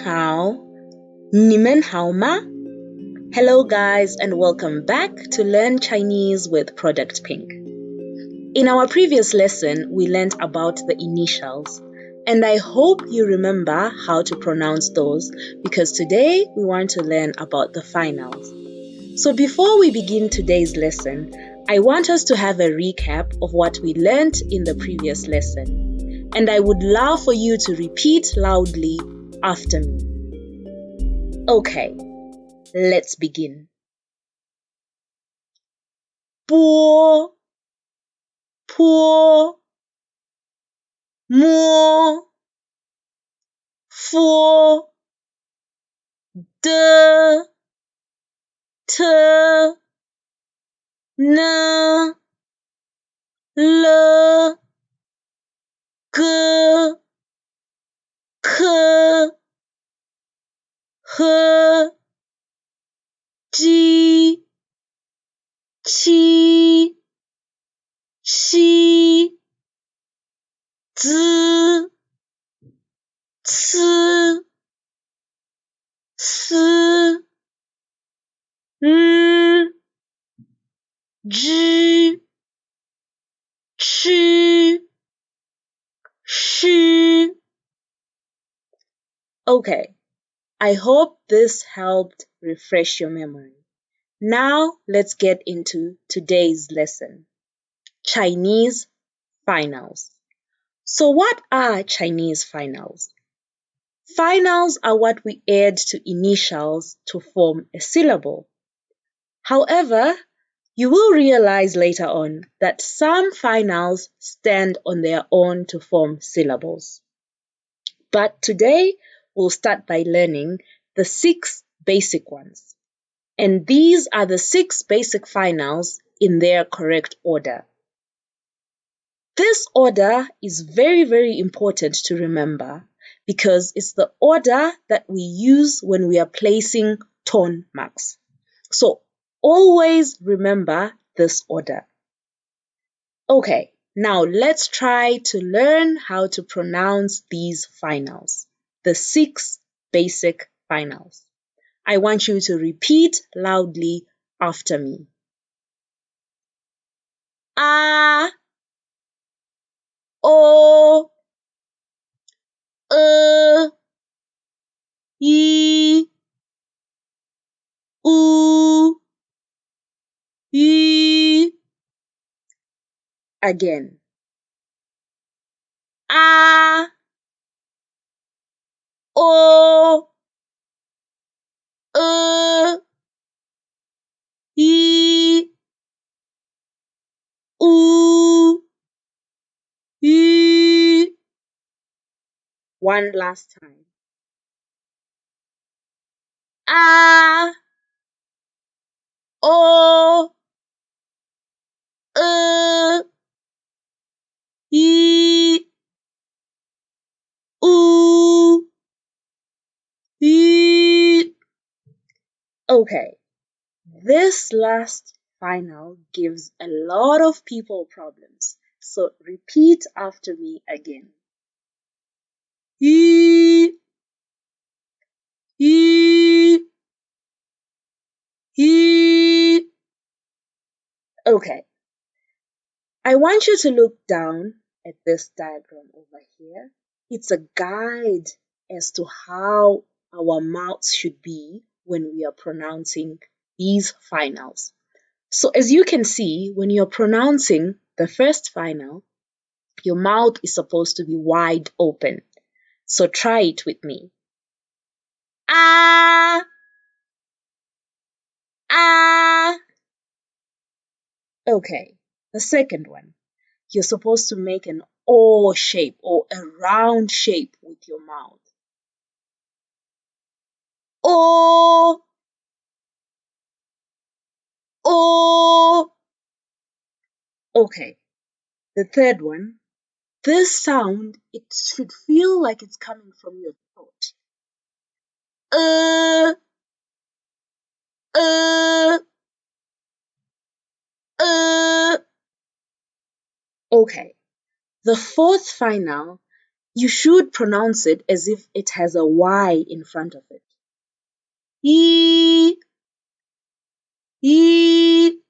好，你们好吗? Hello guys and welcome back to Learn Chinese with Product Pink. In our previous lesson, we learned about the initials, and I hope you remember how to pronounce those because today we want to learn about the finals. So before we begin today's lesson, I want us to have a recap of what we learned in the previous lesson, and I would love for you to repeat loudly after me. Okay, let's begin. 波坡摸佛的特呢了个可和鸡七西子次四日之吃是 Okay, I hope this helped refresh your memory. Now let's get into today's lesson. Chinese finals. So what are Chinese finals? Finals are what we add to initials to form a syllable. However, you will realize later on that some finals stand on their own to form syllables. But today, we'll start by learning the 6 basic ones. And these are the 6 basic finals in their correct order. This order is very, very important to remember because it's the order that we use when we are placing tone marks. So always remember this order. Okay, now let's try to learn how to pronounce these finals, the 6 basic finals. I want you to repeat loudly after me. A, O, E, U, Y. Again. A, O, Y, U, Y. One last time. A, O, Y, U, Y. Okay, this last final gives a lot of people problems. So repeat after me again. Y, Y, Y. Okay, I want you to look down at this diagram over here. It's a guide as to how our mouths should be when we are pronouncing these finals. So as you can see, when you're pronouncing the first final, your mouth is supposed to be wide open. So try it with me. Ah, ah. Okay, the second one. You're supposed to make an O shape or a round shape with your mouth. O, O. Okay, the third one. This sound, it should feel like it's coming from your throat. Uh, Okay, the fourth final You should pronounce it as if it has a Y in front of it. Yi, yi.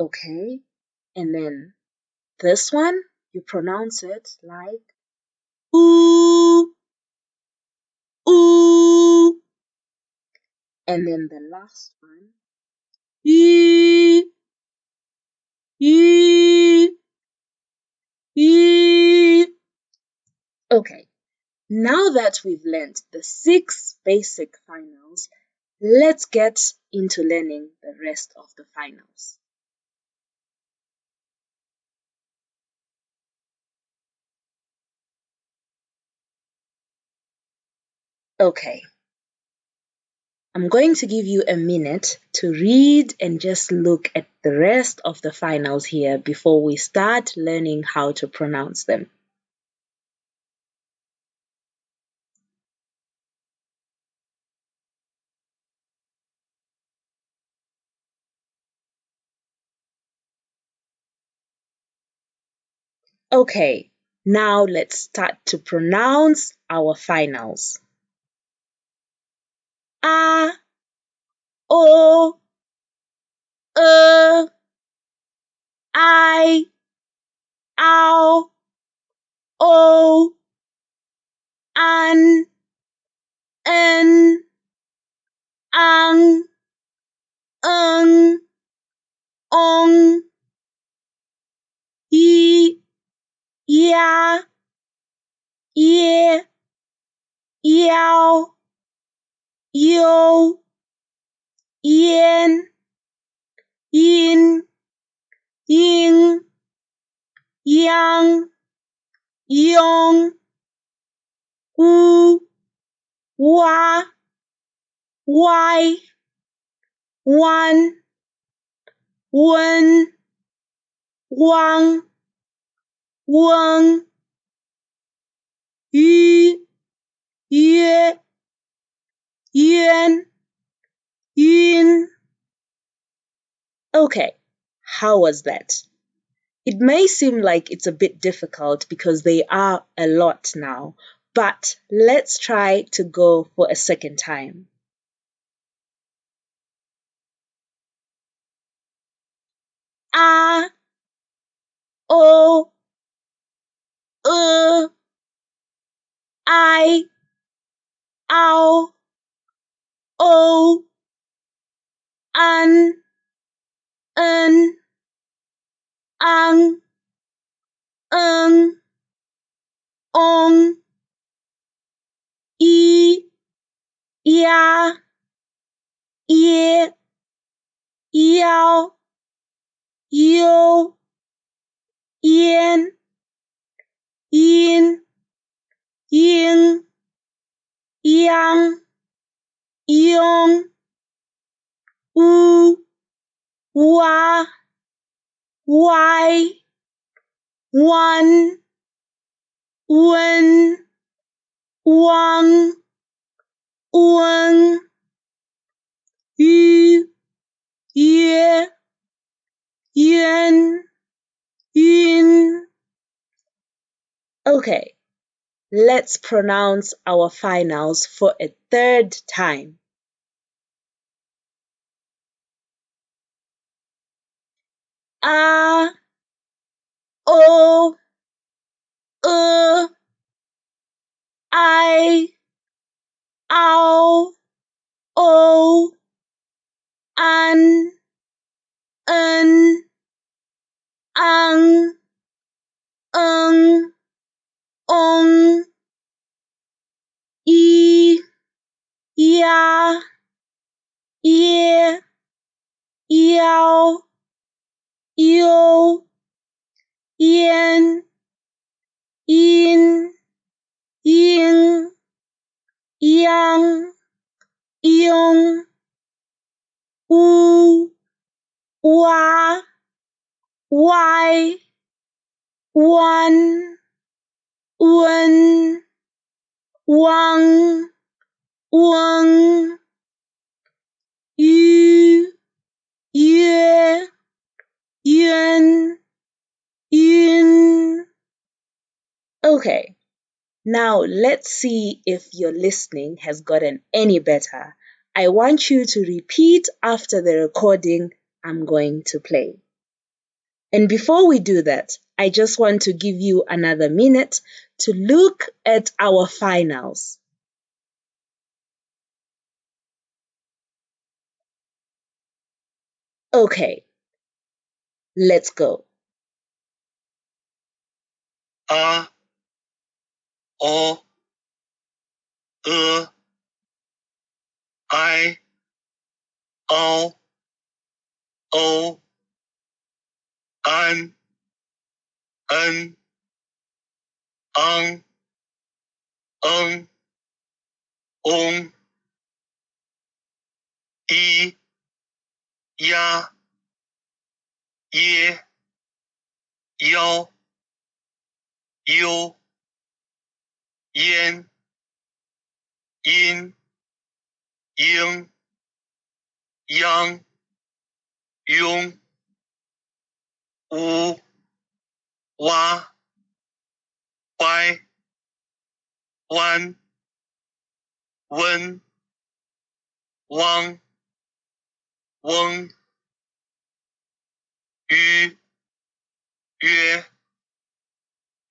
Okay, and then this one, you pronounce it like ooh, ooh. And then the last one, ee, ee, ee. Okay, now that we've learned the 6 basic finals, let's get into learning the rest of the finals. Okay, I'm going to give you a minute to read and just look at the rest of the finals here before we start learning how to pronounce them. Okay, now let's start to pronounce our finals. A, O, I, ow, o, an, en, ang, ong, ye, ya, ye, yow, yo, yen, yin, ying, yang, yong, wu, wa, why, one, wen, wang, weng, yu, ye, yuan, yun. Okay, how was that? It may seem like it's a bit difficult because they are a lot now, but let's try to go for a second time. A, O, I, ow, o, an, en, ang, ong, e, ya, ye, yow, yo, yen, yin, ying, yang, yong, wu, wa, why, one, wen, wang, weng, yu, ye, yuan, yun. Okay, let's pronounce our finals for a third time. A, O, I, ow, o, an, en, ang, ong, e, ya, ye, yow, yo, yen, yin, ying, yang, yong, wu, wa, why, one, wen, wang, weng, yu, ye, yuan, yun. Okay, now let's see if your listening has gotten any better. I want you to repeat after the recording I'm going to play. And before we do that, I just want to give you another minute to look at our finals. Okay, let's go. A, O, E, I, O, O, N, N, Ang, Ng, Ong, I, Ya, Ye, Yao, Yu, Yan, Yin, Ying, Yang, Yung, Wu, Wa, Wai, Wan, Wen, Wang, Weng, Yu, Yue,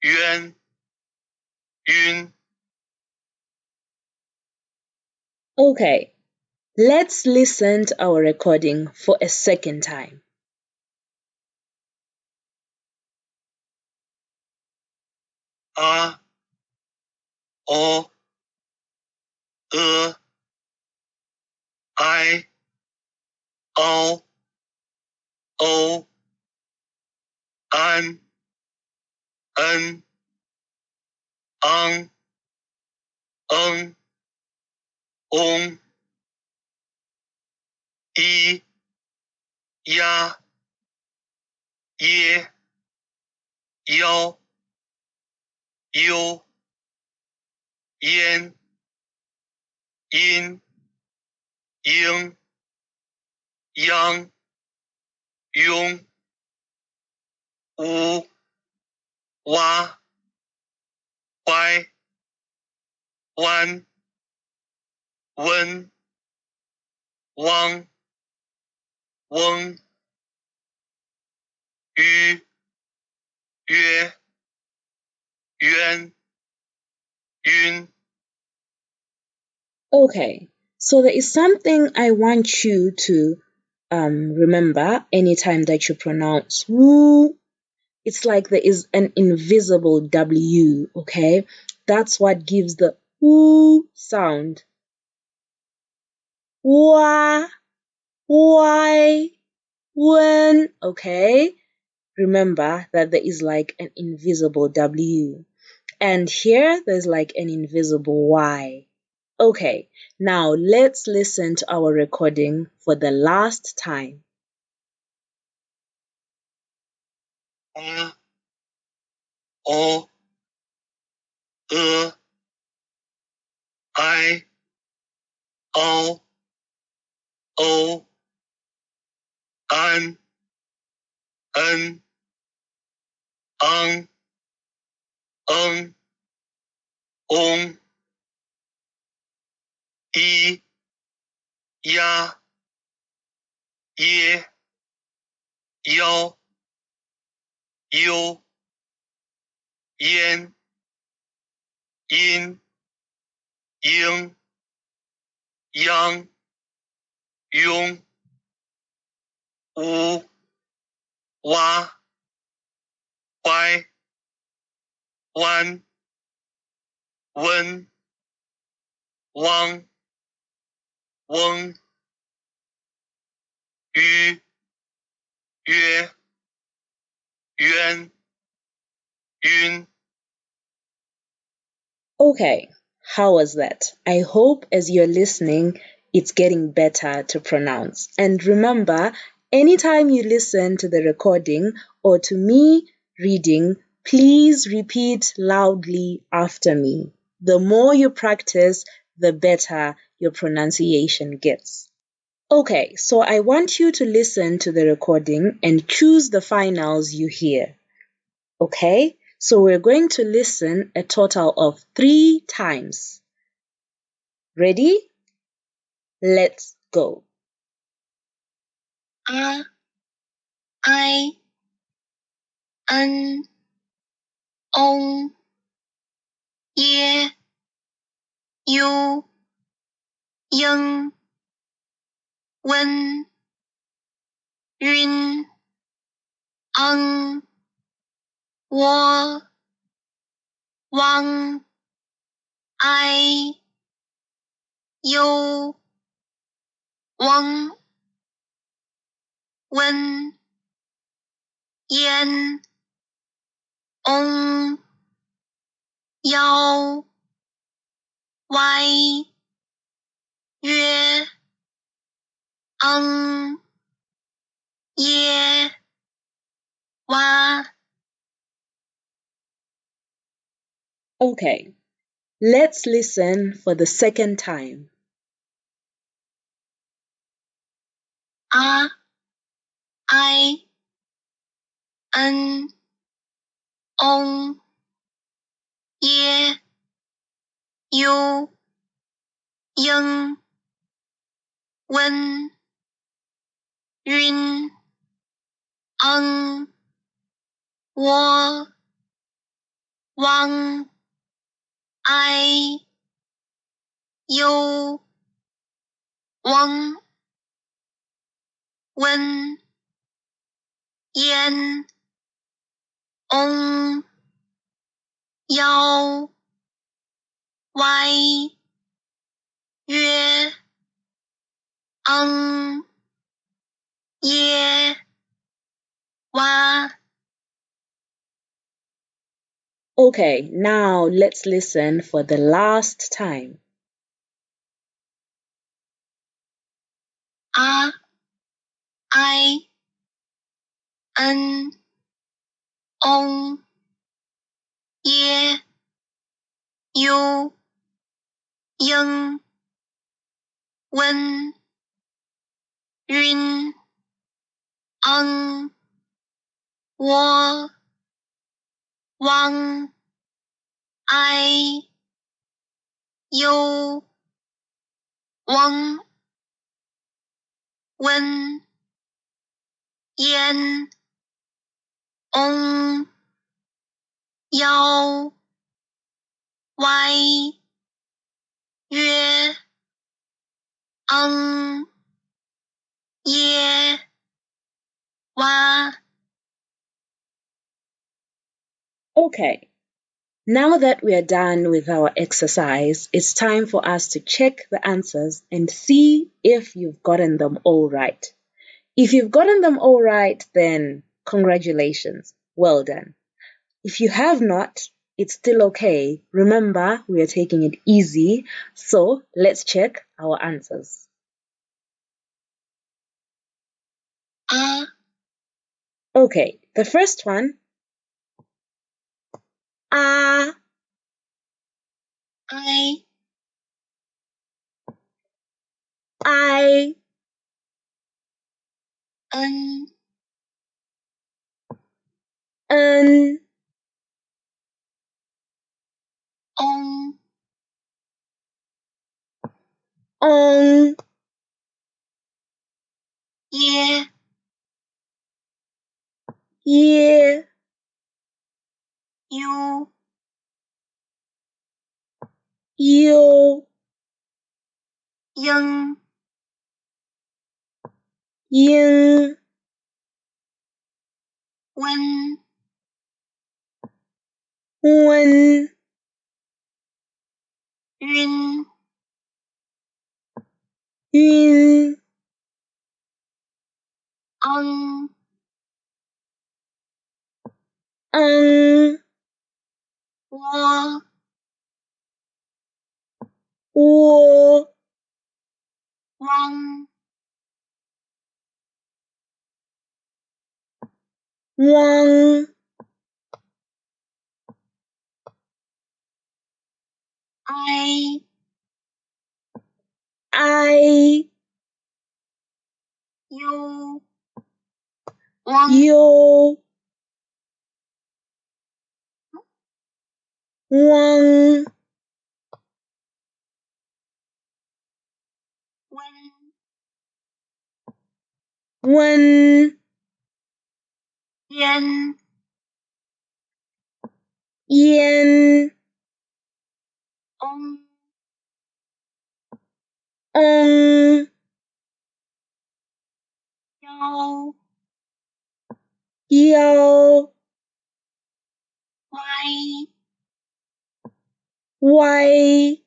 Yuan, Yun. Okay, let's listen to our recording for a second time. A, O, E, I, O, O, An, N, Ang, Ng, Ong, I, Ya, Ye, Yao, Yu, Yan, Yin, Ying, Yang, Yung, Wu, Wa, Wai, Wan, Wen, Wang, Weng, Yu, Yue, Yuan, Yun. Okay, so there is something I want you to remember anytime that you pronounce woo. It's like there is an invisible W, okay? That's what gives the woo sound. Wah, why, when, okay? Remember that there is like an invisible W. And here there's like an invisible Y. Okay, now let's listen to our recording for the last time. A, O, E, I, O, O, An, N, Ang, Ng, Ong, I, Ya, Ye, Yao, Yu, Yan, Yin, Ying, Yang, Yung, Wu, Wa, Wai, Wan, Wen, Wang, Weng, Yu, Yue, Yuan, Yun. Okay, how was that? I hope as you're listening, it's getting better to pronounce. And remember, anytime you listen to the recording or to me reading, please repeat loudly after me. The more you practice, the better your pronunciation gets. Okay, so I want you to listen to the recording and choose the finals you hear. Okay? So we're going to listen a total of 3 times. Ready? Let's go. A I N O耶 U 英 温 晕 ang 窝 汪 I 忧 翁 温 烟 ong 邀 歪 约 ang 耶 哇 Okay, let's listen for the second time. A I N O 耶 U 英温晕 ang 窝 汪 I 忧 翁 温 烟 ong 邀 歪 约 ang 耶 哇 Okay, now let's listen for the last time. A I N O 耶 U 英温晕 ang 窝 汪 I 忧 翁 温 烟 ong 邀 歪 约 ang 耶 哇 Okay, now that we are done with our exercise, it's time for us to check the answers and see if you've gotten them all right. If you've gotten them all right, then congratulations, well done. If you have not, it's still okay. Remember, we are taking it easy, so let's check our answers. A Okay, the first one, ah, I I, N n, ong ong,耶 yeah, U yo, 英 yin, 温 wen, 晕 yun, ang ang, 窝 wo, 汪 wang, I I, U 汪 yo, 汪 温 温 烟 烟 翁 翁 腰 腰 歪 歪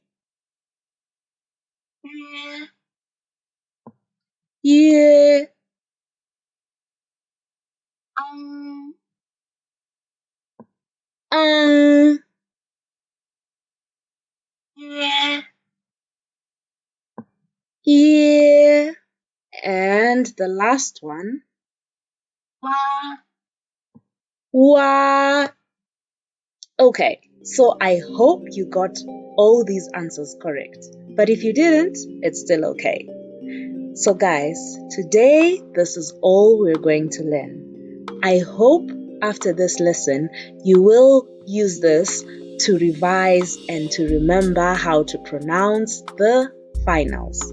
约 约 昂 昂 约 约 and the last one 哇 wa. Okay, so I hope you got all these answers correct, but if you didn't, it's still okay. So guys, today this is all we're going to learn. I hope after this lesson you will use this to revise and to remember how to pronounce the finals.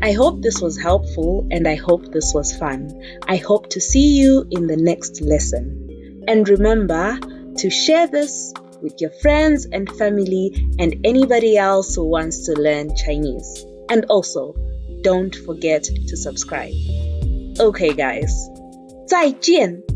I hope this was helpful and I hope this was fun. I hope to see you in the next lesson. And remember to share this with your friends and family and anybody else who wants to learn Chinese. And also, don't forget to subscribe. Okay guys, 再见!